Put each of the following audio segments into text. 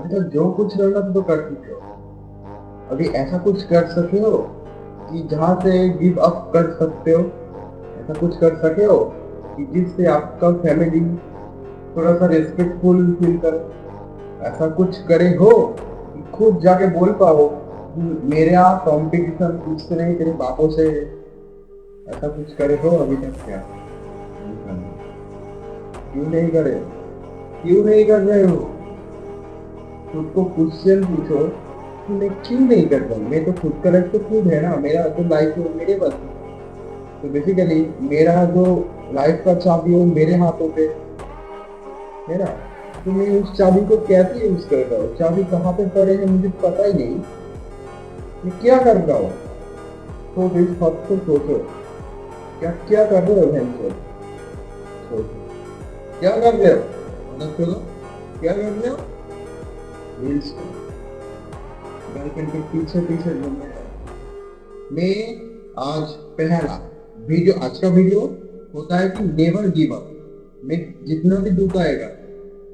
अभी तक जो कुछ करना था तो कर चुके हो। अभी ऐसा कुछ कर सके हो कि जहाँ से गिव अप कर सकते हो? ऐसा कुछ कर सके हो कि जिससे आपका फैमिली थोड़ा सा रिस्पेक्टफुल फील करे? ऐसा कुछ करे हो कि खुद जाके बोल पाओ कि मेरे यहाँ कंपटीशन मुझसे नहीं, तेरे बापों से है? ऐसा कुछ करे हो अभी तक क्या? नहीं करे। क्यों नहीं करे? क्यों नहीं कर रहे हो? खुद को क्वेश्चन पूछो कि मैं क्यों नहीं कर रहा हूँ। मैं तो खुद का लाइफ तो खुद है ना, मेरा तो लाइफ है मेरे बस में। तो बेसिकली मेरा जो लाइफ का चाबी है वो मेरे हाथों पे है ना। तो मैं उस चाबी को कैसे यूज कर रहा हूँ, चाबी कहाँ पे पड़े हैं मुझे पता ही नहीं, मैं क्या कर रहा हूँ। तो इस वक्त को सोचो, क्या क्या कर रहे हो बहन? सोचो क्या कर रहे हो, मतलब चलो क्या कर रहे हो? रील्स को गर्लफ्रेंड के पीछे पीछे घूम रहे हो। मैं आज पहला वीडियो, आज का वीडियो होता है कि नेवर गिव अप। मैं जितना भी दुख आएगा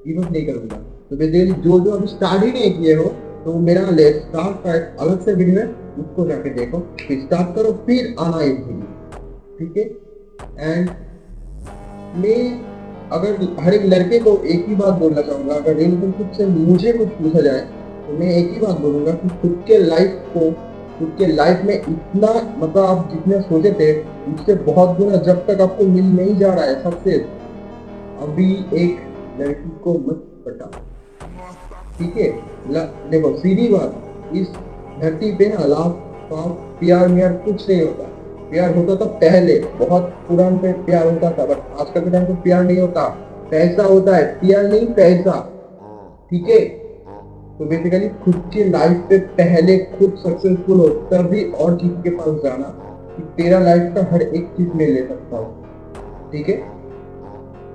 गिव अप नहीं करूंगा। तो बेसिकली जो जो अभी स्टार्ट ही नहीं किए हो तो मेरा लेट स्टार्ट का एक अलग से वीडियो है, उसको जाके देखो, फिर स्टार्ट करो, फिर आना एक वीडियो, ठीक है। एंड मैं अगर हर एक लड़के को एक ही बात बोलना चाहूंगा, अगर रिलेशनशिप से मुझे कुछ पूछा जाए तो मैं एक ही बात बोलूंगा कि खुद के लाइफ को, खुद के लाइफ में इतना, मतलब आप जितना सोचे थे उससे बहुत गुना जब तक आपको मिल नहीं जा रहा है सक्सेस, अभी एक लड़की को मत पटाओ, ठीक है। देखो सीधी बात, इस धरती पे ना लास्ट पास प्यार म्यार कुछ नहीं होता। प्यार होता था पहले, बहुत पुरान पे प्यार होता था, बट आजकल के टाइम पे प्यार नहीं होता, पैसा होता है। प्यार नहीं, पैसा, ठीक है। तो बेसिकली खुद की लाइफ पे पहले खुद सक्सेसफुल हो, तभी और किसी के पास जाना कि तेरा लाइफ का हर एक चीज मैं ले सकता हूँ, ठीक है।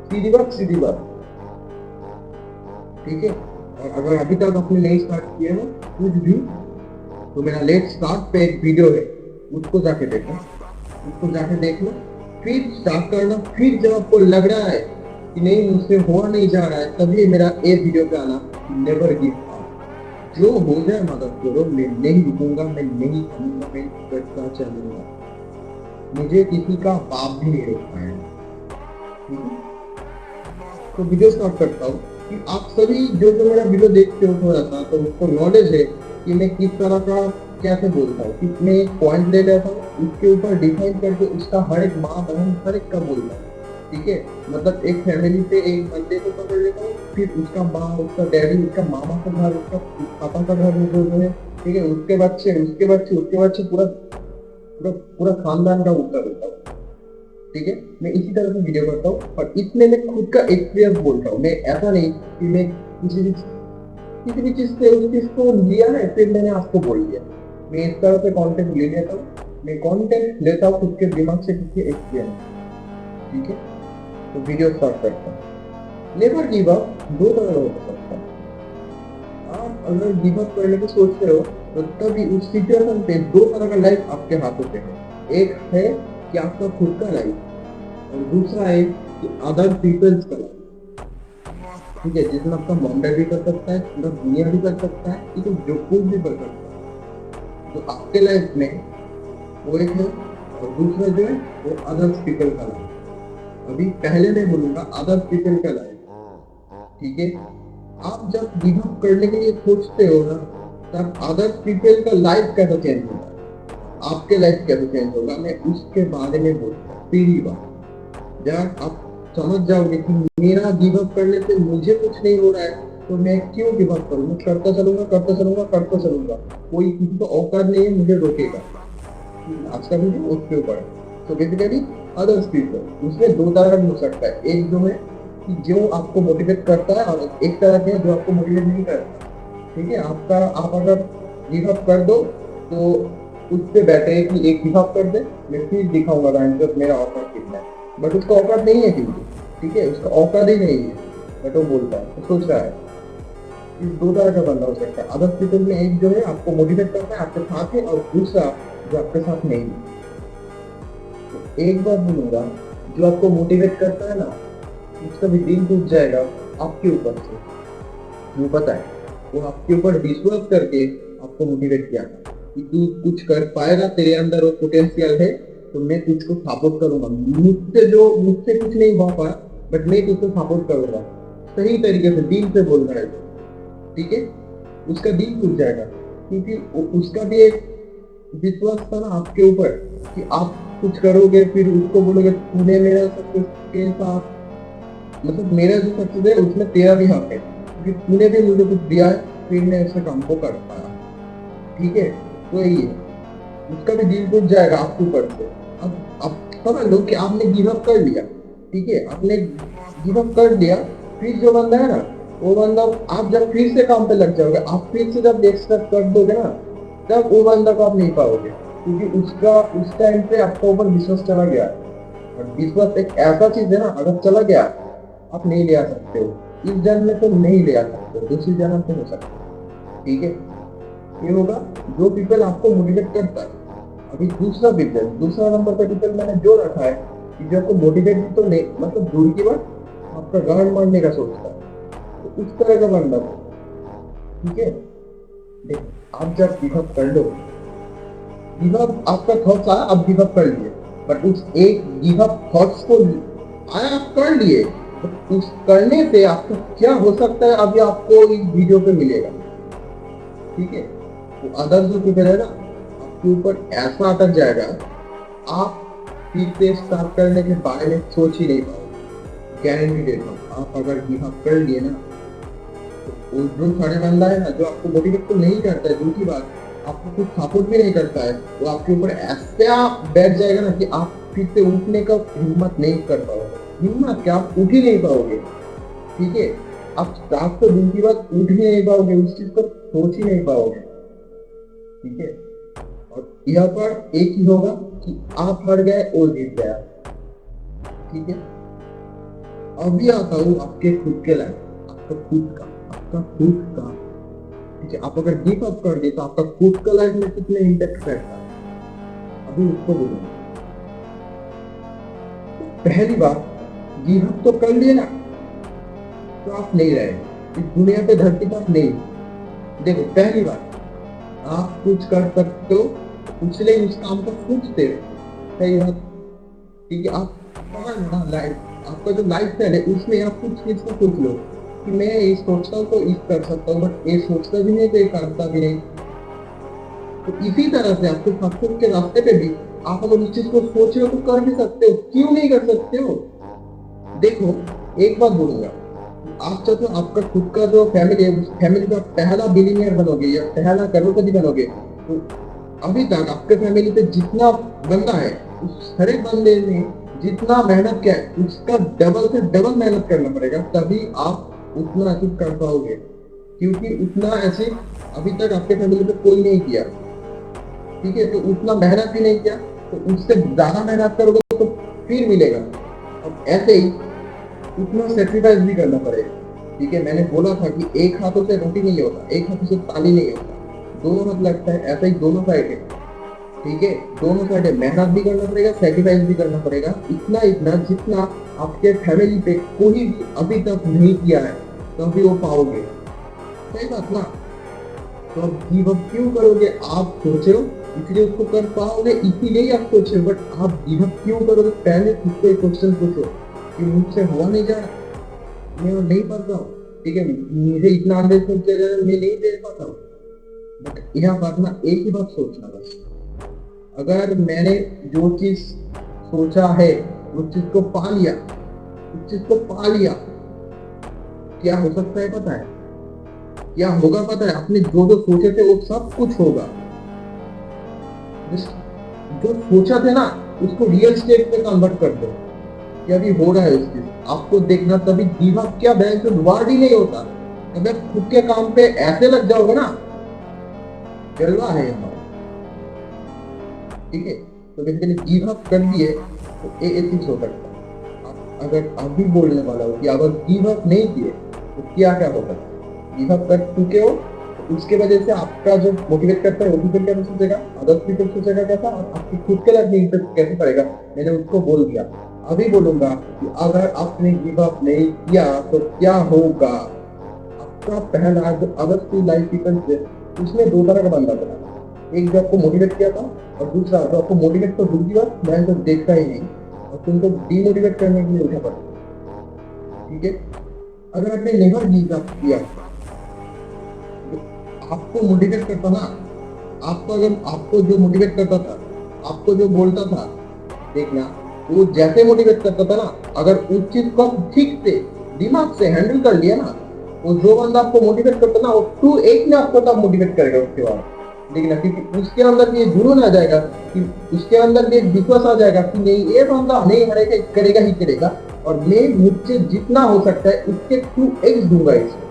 सीधी बात, सीधी बात, ठीक है। और अगर अभी तक आपने नहीं स्टार्ट किया हो कुछ भी, तो मेरा लेट स्टार्ट पे एक वीडियो है, उसको जाके देखो, उसको जाके देख लो, फिर स्टार्ट करना। फिर जब आपको लग रहा है कि नहीं मुझसे हुआ नहीं जा रहा है, तभी मेरा एक वीडियो पे आना, नेवर गिव अप। जो हो जाए मदद करो, मैं नहीं रुकूंगा, मैं नहीं थमूंगा, मैं करता चलूंगा। मुझे किसी का बाप भी नहीं रोक पाएगा, ठीक है। तो वीडियो स्टार्ट करता हूँ कि आप सभी जो जो मेरा वीडियो देखते हो थोड़ा सा, तो उसको नॉलेज है कि मैं किस तरह का कैसे बोलता हूँ, कि मैं एक पॉइंट ले लेता हूँ, उसके ऊपर डिफाइन करके उसका हर एक माँ बहन हर एक का बोलता हूँ, ठीक है। मतलब एक फैमिली पे एक बंदे को पकड़ लेता हूँ, फिर उसका माँ, उसका डैडी, उसका मामा का घर, उसका पापा का घर जो है, ठीक है, उसके बच्चे, उसके बच्चे, उसके बच्चे, पूरा पूरा पूरा खानदान का उत्तर देता हूँ, ठीक है। मैं इसी तरह से वीडियो करता हूँ और इसमें मैं खुद का एक्सपीरियंस बोलता हूँ। मैं ऐसा नहीं कि मैं किसी भी चीज से उस चीज को लिया है फिर मैंने आपको बोल दिया। मैं इस तरह से कंटेंट ले लेता हूँ, मैं कंटेंट लेता हूँ खुद के दिमाग से, खुद के एक्सपीरियंस, ठीक है। तो वीडियो स्टार्ट करता हूँ। नेवर गिव अप दो तरह हो सकता है। आप अगर गिव अप करने की सोचते हो तो तभी उस सिचुएशन पे दो तरह का लाइफ आपके हाथों पे है। एक है कि आपका खुद का लाइफ, और दूसरा है कि अदर पीपल्स का लाइफ, ठीक है, जिसमें आपका मॉम डैड भी कर सकता है, पूरा दुनिया भी कर सकता है, ठीक है, जो कुछ भी कर सकता है। तो आपके लाइफ में वो एक है, और दूसरा जो है वो अदर्स पीपल का लाइफ। अभी पहले मैं बोलूंगा अदर्स पीपल का लाइफ, ठीक है। आप जब गिव अप करने के लिए सोचते हो ना, तब अदर्स पीपल का लाइफ कैसे चेंज होगा, आपके लाइफ कैसे चेंज होगा, मैं उसके बारे में बोलता हूँ। पहली बात, जब आप समझ जाओगे कि मेरा गिव अप करने से मुझे कुछ नहीं हो रहा है, तो मैं क्यों गिव अप करूँ, मैं करता चलूंगा, करता चलूंगा, करता चलूंगा। कोई किसी को औकात नहीं है मुझे रोकेगा। आज का वीडियो उसके ऊपर है। तो बेसिकली अदर्स पीपल, उसमें दो तरह का हो सकता है। एक जो है कि जो आपको मोटिवेट करता है, और एक तरह के जो आपको मोटिवेट नहीं करता, ठीक है। आपका, आप अगर गिव अप कर दो तो उससे बेटर है कि एक गिव अप कर दे, मैं फिर दिखाऊंगा मेरा औकात कितना है। बट उसका औकात नहीं है किसी, ठीक है, उसका औकात ही नहीं है, बट वो बोलता है, तो सोच रहा है। इस दो तरह का बंदा हो सकता है। अदर पीपल में एक जो है आपको मोटिवेट करता है, आपके साथ है, और दूसरा जो आपके साथ नहीं है। तो एक बात बोलूंगा, जो आपको मोटिवेट करता है ना, उसका भी दिल टूट जाएगा आपके ऊपर से, वो पता है। वो आपके ऊपर विश्वास करके आपको मोटिवेट किया था कि तू कुछ कर पाएगा, तेरे अंदर वो पोटेंशियल है, तो मैं तुझको सपोर्ट करूंगा। मुझसे कुछ नहीं हो पाया, बट मैं तुझको सपोर्ट करूंगा। सही तरीके से दिल से बोल रहा है तो, ठीक है, उसका दिल टूट जाएगा, क्योंकि उसका भी एक विश्वास था ना आपके ऊपर कि आप कुछ करोगे, फिर उसको बोलोगे तूने मेरा सक्सेस के साथ, मतलब मेरा जो सक्सेस है उसमें तेरा भी हक है, क्योंकि तूने भी मुझे कुछ दिया है, फिर मैं उसे काम को कर पाया। ठीक है, तो यही है, उसका भी दिल टूट जाएगा आपके ऊपर से। अब समझ लो कि आपने गिव अप कर लिया, ठीक है, आपने गिव अप कर दिया, फिर जो बंदा है ना, वो बंदा, आप जब फिर से काम पे लग जाओगे, आप फिर से जब एक्सपेक्ट कर दोगे ना, तब वो बंदा को आप नहीं पाओगे, क्योंकि उसका उस टाइम पे आपके ऊपर विश्वास चला गया। और विश्वास एक ऐसा चीज है ना, अगर चला गया आप नहीं ले आ सकते हो, इस जन्म में तो नहीं ले आ सकते हो, दूसरी जन्म पे हो सकते हो। ठीक है, ये होगा जो पीपल आपको मोटिवेट करता है। अभी दूसरा नंबर पर पीपल मैंने जो रखा है कि जो आपको मोटिवेट भी तो नहीं, मतलब दूर की बात, आपका गांड मारने का सोचता है, तो उस तरह का बंदा हो। ठीक है, देखो आप जब गिव अप कर लो, गिव अप आपका थॉट्स आया, आप गिव अप कर लिए, बट उस एक गिव अप थॉट्स को आया, आप कर लिए, बट उस करने से आपको क्या हो सकता है अभी आपको इस वीडियो पे मिलेगा। ठीक है, तो अदर जो पीपल है ना, आपके ऊपर ऐसा अटक जाएगा, आप फिर से स्टार्ट करने के बारे में सोच ही नहीं पाओगे। गारंटी देता हूँ, आप अगर गिव अप कर लिए ना, तो जो सारे बंदा है ना, जो आपको मोटिवेट तो नहीं करता है, दूसरी बात आपको कुछ सपोर्ट भी नहीं करता है, वो आपके ऊपर ऐसा बैठ जाएगा ना कि आप फिर से उठने का हिम्मत नहीं कर पाओगे। हिम्मत क्या, आप उठ ही नहीं पाओगे। ठीक है, आप स्टार्ट तो दूसरी बात उठ ही नहीं पाओगे, उस चीज को सोच ही नहीं पाओगे। ठीक है, और यहाँ पर एक ही होगा कि आप हार गए और जीत गया। ठीक है, अभी आता हूँ आपके खुद के लाइफ, आपका खुद का। ठीक है, आप अगर गिव अप कर दे तो आपका खुद का लाइफ में कितने इम्पैक्ट करता है, अभी उसको बोलूंगा। पहली बात, गिव अप तो कर लिए ना, तो आप नहीं रहे इस दुनिया पे, धरती पर नहीं। देखो पहली बात, आप कुछ कर सकते हो, इसलिए उस काम को सोचते रहो। सही बात, ठीक है, आप ना लाइफ, आपका जो लाइफ है उसमें आप कुछ चीज को सोच लो कि मैं ये सोचता हूँ तो इस कर सकता हूँ, बट ये सोचता भी नहीं तो ये करता भी नहीं। तो इसी तरह से आपके सक्सेस के रास्ते पे भी आप अगर उस चीज को सोच रहे हो तो कर भी सकते हो, क्यों नहीं कर सकते हो। देखो एक बात बोलूंगा, आप चाहते हो आपका खुद का जो फैमिली है, उस फैमिली का पहला बिलियनियर बनोगे या पहला करोड़पति बनोगे, तो अभी तक आपके फैमिली पे जितना बंदा है, उस हर एक बंदे ने जितना मेहनत किया है उसका डबल से डबल मेहनत करना पड़ेगा, तभी आप उतना अचीव कर पाओगे। क्योंकि उतना अचीव अभी तक आपके फैमिली पे कोई नहीं किया। ठीक है, तो उतना मेहनत भी नहीं किया, तो उससे ज्यादा मेहनत करोगे तो फिर मिलेगा। अब ऐसे ही उतना सेक्रीफाइस भी करना पड़ेगा। ठीक है, मैंने बोला था कि एक हाथों से रोटी नहीं होता, एक हाथों से ताली नहीं होता, दोनों हाथ लगता है, ऐसा ही दोनों साइड है। ठीक है, दोनों साइड है, मेहनत भी करना पड़ेगा, सेक्रीफाइस भी करना पड़ेगा, इतना इतना जितना आपके फैमिली पे कोई भी अभी तक नहीं किया है, तभी वो पाओगे। सही बात ना, तो अब गिव अप क्यों करोगे, आप सोचे हो इसलिए उसको कर पाओगे, इसीलिए आप सोचे, बट आप गिव अप क्यों करोगे, पहले खुद को एक क्वेश्चन पूछो कि मुझसे हुआ नहीं जा रहा, मैं नहीं पढ़ रहा हूँ। ठीक है, मुझे इतना अंडरस्टैंड किया जा रहा है, मैं नहीं दे पाता हूँ। बट यह बात ना, एक ही बात सोचना बस, अगर मैंने जो चीज सोचा है उस चीज को पा लिया, उस चीज को पा लिया, क्या हो सकता है पता है, क्या होगा पता है, आपने जो जो सोचे थे वो सब कुछ होगा। जो सोचा थे ना उसको रियल स्टेट में कन्वर्ट कर दो, कि अभी हो रहा है उस चीज, आपको देखना, तभी गिव अप क्या बैंक से वर्ड ही नहीं होता। अगर खुद के काम पे ऐसे लग जाओगे ना, जलवा है हमारा। ठीक है, तो बेसिकली गिव अप कर दिए तो ये चीज हो सकता है। अगर अभी बोलने वाला हो कि अगर गिव अप नहीं किए तो क्या क्या हो सकता है, गिव अप कर चुके हो तो उसके वजह से आपका जो मोटिवेट करता है वो भी कैसे सोचेगा, अदर पीपल सोचेगा कैसा, और आपकी खुद के लाइफ में इम्पैक्ट कैसे पड़ेगा, मैंने उसको बोल दिया। अभी बोलूंगा कि अगर आपने गिव अप नहीं किया तो क्या होगा, आप आपका पहला जो अगस्त लाइफ सीक्वेंस है उसमें दो तरह का बंदा बना, एक जो आपको मोटिवेट किया था और दूसरा जो आपको मोटिवेट तो दूसरी बात मैं तो देखता ही नहीं और तुमको डीमोटिवेट करने के लिए उठा पड़ा। ठीक है, अगर आपने नेवर गिव अप किया, आपको मोटिवेट करता ना, आपको अगर आपको जो मोटिवेट करता था, आपको जो बोलता था, देखना वो जैसे मोटिवेट करता था ना, अगर उस चीज को आप ठीक से दिमाग से हैंडल कर लिया ना, वो जो बंदा आपको मोटिवेट करता ना वो 2x में आपको तब मोटिवेट करेगा उसके बाद। देखना, क्योंकि उसके अंदर भी ये जुनून आ जाएगा कि उसके अंदर भी एक विश्वास आ जाएगा कि नहीं ये बंदा नहीं हरेगा, करेगा ही करेगा और मैं मुझसे जितना हो सकता है उसके 2x दूंगा इसको।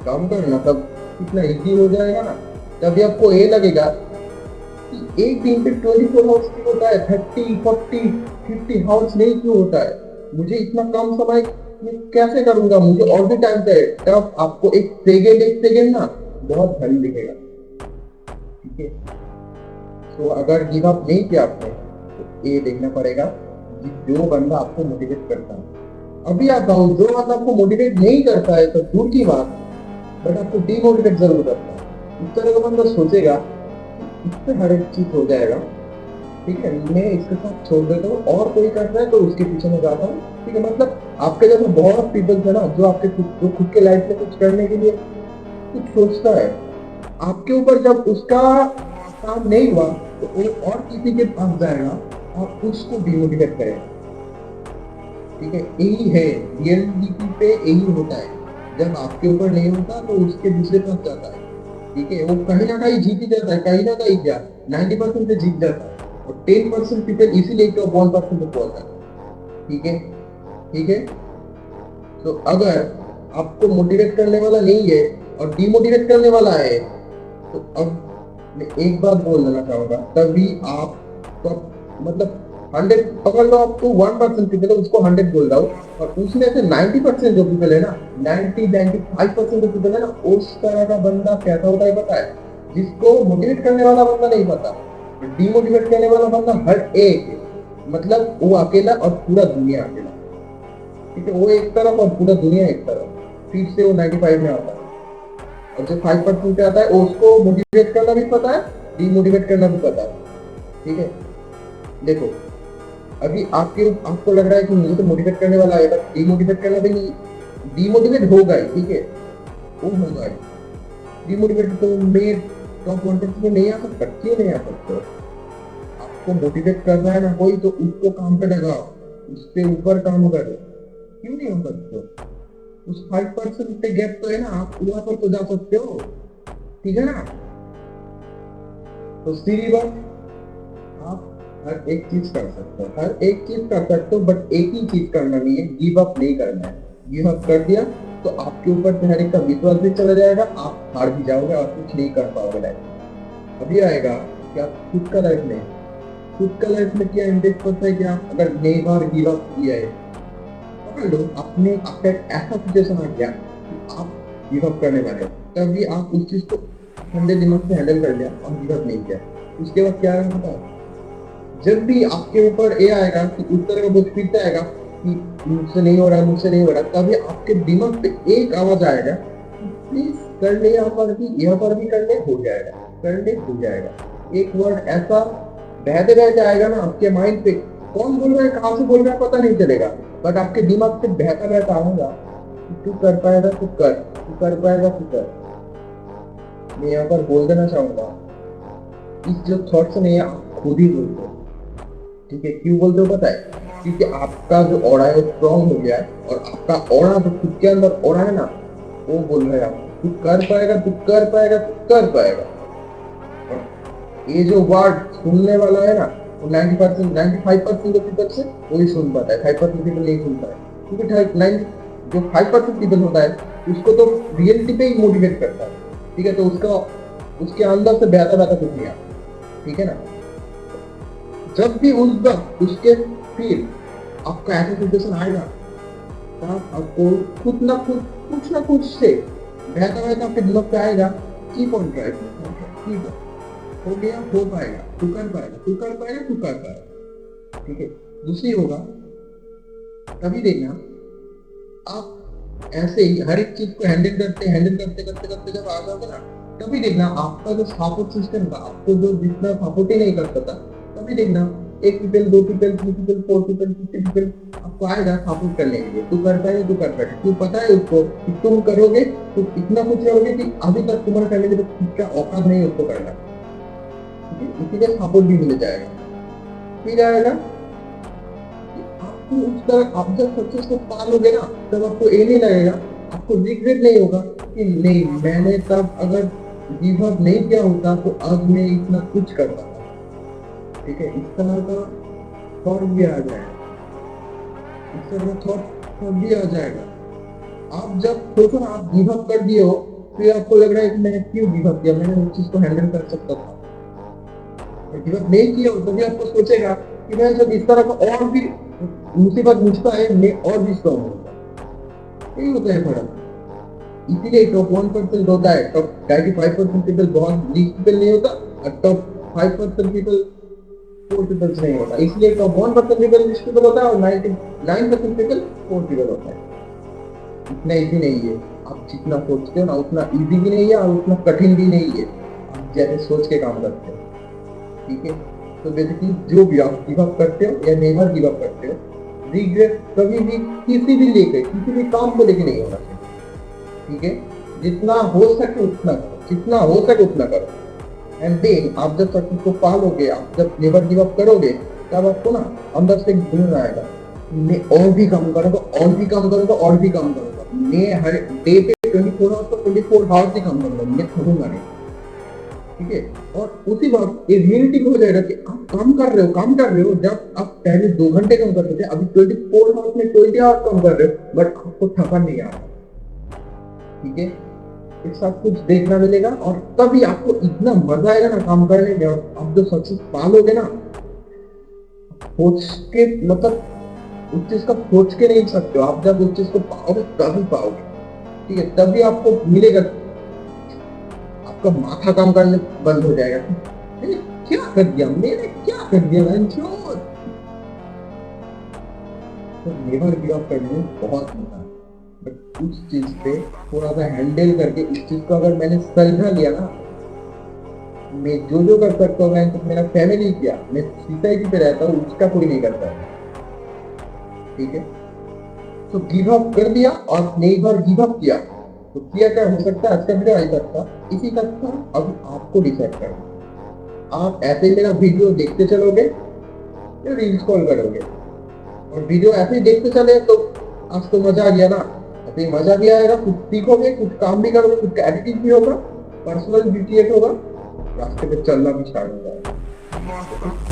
काम करना तब कितना इजी हो जाएगा ना, तभी आपको ये लगेगा कि एक दिन पे 24 आवर्स क्यों होता है, 30 40 50 आवर्स नहीं क्यों होता है, मुझे इतना कम समय में कैसे करूंगा, मुझे और भी टाइम चाहिए। तब आपको एक सेकेंड ना बहुत घड़ी दिखेगा। ठीक है, तो अगर गिव अप नहीं किया आपने तो ये देखना पड़ेगा कि जो बंदा आपको मोटिवेट करता है। अभी आप कहो जो बंदा आपको मोटिवेट नहीं करता है तो दूर की बात, बट आपको डीमोटिवेट जरूर करता है। इस तरह का बंदा सोचेगा इससे हर एक चीज हो जाएगा, ठीक है मैं इसके साथ छोड़ देता हूँ और कोई कर रहा है तो उसके पीछे में जाता हूँ। ठीक है, मतलब आपके जैसे बहुत पीपल है ना जो आपके खुद के लाइफ में कुछ करने के लिए कुछ सोचता है, आपके ऊपर जब उसका काम नहीं हुआ तो वो और किसी के पास जाएगा, आप उसको डिमोटिवेट करेगा। ठीक है, यही है रियलिटी पे यही होता है, जब आपके ऊपर नहीं होता तो उसके दूसरे पास जाता है। ठीक है, वो कहीं ना कहीं जीत ही जाता है, कहीं ना कहीं क्या 90% पे जीत जाता है और 10% पीपल इसीलिए तो 1% पे पहुंच जाता है। ठीक है, ठीक है, तो अगर आपको मोटिवेट करने वाला नहीं है और डिमोटिवेट करने वाला है तो अब मैं एक बात बोल देना चाहूंगा, तभी आप तो मतलब 100 पकड़ लो, आपको 1% पीपल है उसको 100 बोल रहा हूँ और उसमें से 90% जो पीपल है ना, 95% जो पीपल है ना, उस तरह का बंदा कैसा होता है पता है, जिसको मोटिवेट करने वाला बंदा नहीं पता, डिमोटिवेट करने वाला बंदा हर एक है। मतलब वो अकेला और पूरा दुनिया अकेला। ठीक है, वो एक तरफ और पूरा दुनिया एक तरफ, फिर से वो 95 में आता है और जो 5% पे आता है उसको मोटिवेट करना भी पता है, डीमोटिवेट करना भी पता है। ठीक है, देखो अभी आपको लग रहा है कि मुझे तो मोटिवेट करने वाला है बट डीमोटिवेट करना भी नहीं, डीमोटिवेट होगा ही। ठीक है, वो होगा ही डीमोटिवेट, तो मैं टॉप 1% में नहीं आ सकता, क्यों नहीं आ सकता? आपको मोटिवेट कर रहा है ना कोई तो उसको काम पे लगाओ, उसके ऊपर काम करो, क्यों नहीं हो सकते? उस 5% पे गैप तो है ना, आप वहां पर तो जा सकते हो। ठीक है ना, तो सीधी बात, आप हर एक चीज कर सकते हो, हर एक चीज कर सकते हो, बट एक ही चीज करना नहीं है, गिव अप नहीं करना है। गिव अप कर दिया तो आपके ऊपर चेहरे का विश्वास भी चला जाएगा, आप हार भी जाओगे और कुछ नहीं कर पाओगे लाइफ। अभी आएगा कि आप खुद का लाइफ में क्या इम्पेक्ट पड़ता है कि आप अगर नई बार गिव अप किया है, पकड़ लो अपने आपका एक ऐसा सिचुएशन आ गया कि आप गिव अप करने वाले हो, तभी आप उस चीज को ठंडे दिमाग से हैंडल कर लिया और गिव अप नहीं किया। उसके बाद क्या होता है, जब भी आपके ऊपर ये आएगा कि उस तरह का बोझ फिर से आएगा कि मुझसे नहीं हो रहा, मुझसे नहीं हो रहा, तभी आपके दिमाग पे एक आवाज आएगा कि प्लीज कर ले, यहाँ पर भी कर ले, हो जाएगा, कर ले हो जाएगा। एक वर्ड ऐसा बहते बहते आएगा ना आपके माइंड पे, कौन बोल रहा है कहाँ से बोल रहा है पता नहीं चलेगा, बट आपके दिमाग से बहता बहता आऊंगा कि तू कर पाएगा तू कर, तू कर पाएगा तू कर। मैं यहाँ पर बोल देना चाहूंगा, इस जो थॉट्स नहीं है आप खुद ही बोलते हो। ठीक है, क्यों बोलते हो पता है? क्योंकि आपका जो ऑरा है वो स्ट्रॉन्ग हो गया है और आपका ऑरा जो खुद के अंदर ऑरा है ना, वो बोल रहा है आपको तू कर पाएगा तू कर पाएगा तू कर पाएगा। और ये जो वर्ड सुनने वाला है ना, वो 90% 95% पीपल से वही सुन पाता है, 5% पीपल नहीं सुन पाए, क्योंकि जो 5% पीपल होता है उसको तो रियलिटी पे ही मोटिवेट करता है। ठीक है, तो उसके अंदर से बहता बहता कुछ नहीं आता। ठीक है ना, जब भी उस वक्त उसके फिर आपका ऐसा सिचुएशन आएगा तब आपको खुद ना खुद कुछ ना कुछ से बहता बहता आपके दिमाग पे आएगा, keep on try, keep on, हो गया हो पाएगा तू कर पाएगा तू कर पाएगा तू कर पाएगा। ठीक है, दूसरी होगा, तभी देखना आप ऐसे ही हर एक चीज को हैंडल करते करते करते जब आ जाओगे ना, तभी देखना आपका जो सपोर्ट सिस्टम था, आपको जो जितना सपोर्ट ही नहीं करता था, तभी देखना एक पीपल, दो people, three people, four people, 50 people आपको आएगा सपोर्ट करने के लिए। तू कर पाए, तू कर पाए, तू पता है उसको कि तुम करोगे तो इतना कुछ करोगे कि अभी तक तुम्हारे फैमिली में खुद का औकात नहीं उसको करना, ठीक है? इसीलिए सपोर्ट भी मिल जाएगा। फिर आएगा आपको उस तरह, आप जब सक्सेस को पालोगे ना, तब आपको ये नहीं लगेगा, आपको रिग्रेट नहीं होगा कि नहीं मैंने तब अगर गिव अप नहीं किया होता तो आज मैं इतना कुछ कर पाता, ठीक है? इस तरह का थॉट भी आ जाएगा, इस तरह का थॉट भी आ जाएगा। आप जब सोचो ना आप गिव अप कर दिए हो, फिर आपको लग रहा है कि मैंने क्यों गिव अप किया, मैंने उस चीज को हैंडल कर सकता था। गिव अप नहीं किया हो तो भी आपको सोचेगा कि मैं जब इस तरह का और भी मुसीबत मुझको आए, मैं और भी स्ट्रॉन्ग होगा। यही होता है फर्क। इसीलिए टॉप 1% होता है, टॉप 95% पीपल बहुत लीस्ट पीपल नहीं होता, और टॉप 5% पीपल 4 पीपल नहीं होता। इसलिए टॉप 1% पीपल लीस्ट पीपल होता है और 99% पीपल 4 पीपल होता है। इतना इजी नहीं है, आप जितना सोचते हो ना उतना इजी भी नहीं है और उतना कठिन भी नहीं है, आप जैसे सोच के काम करते हो, ठीक है? तो बेसिकली जो भी आप गिव अप करते हो या नेवर गिव अप करते हो, रिग्रेट कभी भी किसी भी लेके, किसी भी काम को लेके नहीं होना चाहिए, ठीक है? जितना हो सके उतना करो, जितना हो सके उतना करो। एंड देन आप जब सक्सेस को पालोगे, आप जब नेवर गिव अप करोगे, तब आपको ना अंदर से एक जुनून आएगा, मैं और भी काम करूंगा, और भी काम करूंगा, और भी काम करूंगा, मैं हर डे पे 24 आवर्स तो 24 आवर्स ही काम करूंगा, मैं थकूंगा नहीं, ठीक है? और उसी वक्त ये रियलिटी में हो जाएगा कि आप काम कर रहे हो, काम कर रहे हो। जब आप पहले 2 घंटे काम करते थे, अभी 24 आवर्स में 20 आवर्स काम कर रहे हो, बट आपको थकान नहीं आ रहा, ठीक है? एक साथ कुछ देखना मिलेगा और तभी आपको इतना मजा आएगा ना काम करने में, और आप जो सक्सेस पालोगे ना, सोच के मतलब उस चीज का सोच के नहीं सकते हो, आप जब उस चीज को पाओगे तभी पाओगे, ठीक है? तभी आपको मिलेगा, आपका माथा काम करने बंद हो जाएगा, मैंने क्या कर दिया, मैंने क्या कर दिया रंजोर। तो नेवर गिव अप करने में बहुत मजा है, बट उस चीज पे थोड़ा सा हैंडल करके उस चीज को अगर मैंने सुलझा लिया ना, मैं जो जो कर सकता हूँ, मैंने तो मेरा फैमिली किया, मैं सोसाइटी पे रहता हूँ, उसका कोई नहीं करता है, ठीक है? तो गिव अप कर दिया और नेवर गिव अप किया, तो किया क्या हो सकता है? आज का वीडियो आई तक था, इसी तक था। अब आपको डिसाइड करना, आप ऐसे ही मेरा वीडियो देखते चलोगे या रील स्क्रॉल करोगे? और वीडियो ऐसे ही देखते चले तो आज तो मजा आ गया ना, अभी मजा भी आएगा, कुछ सीखोगे, कुछ काम भी करोगे, कुछ एडिटिंग भी होगा, पर्सनल ब्यूटी होगा, रास्ते पे चलना भी स्टार्ट हो जाएगा।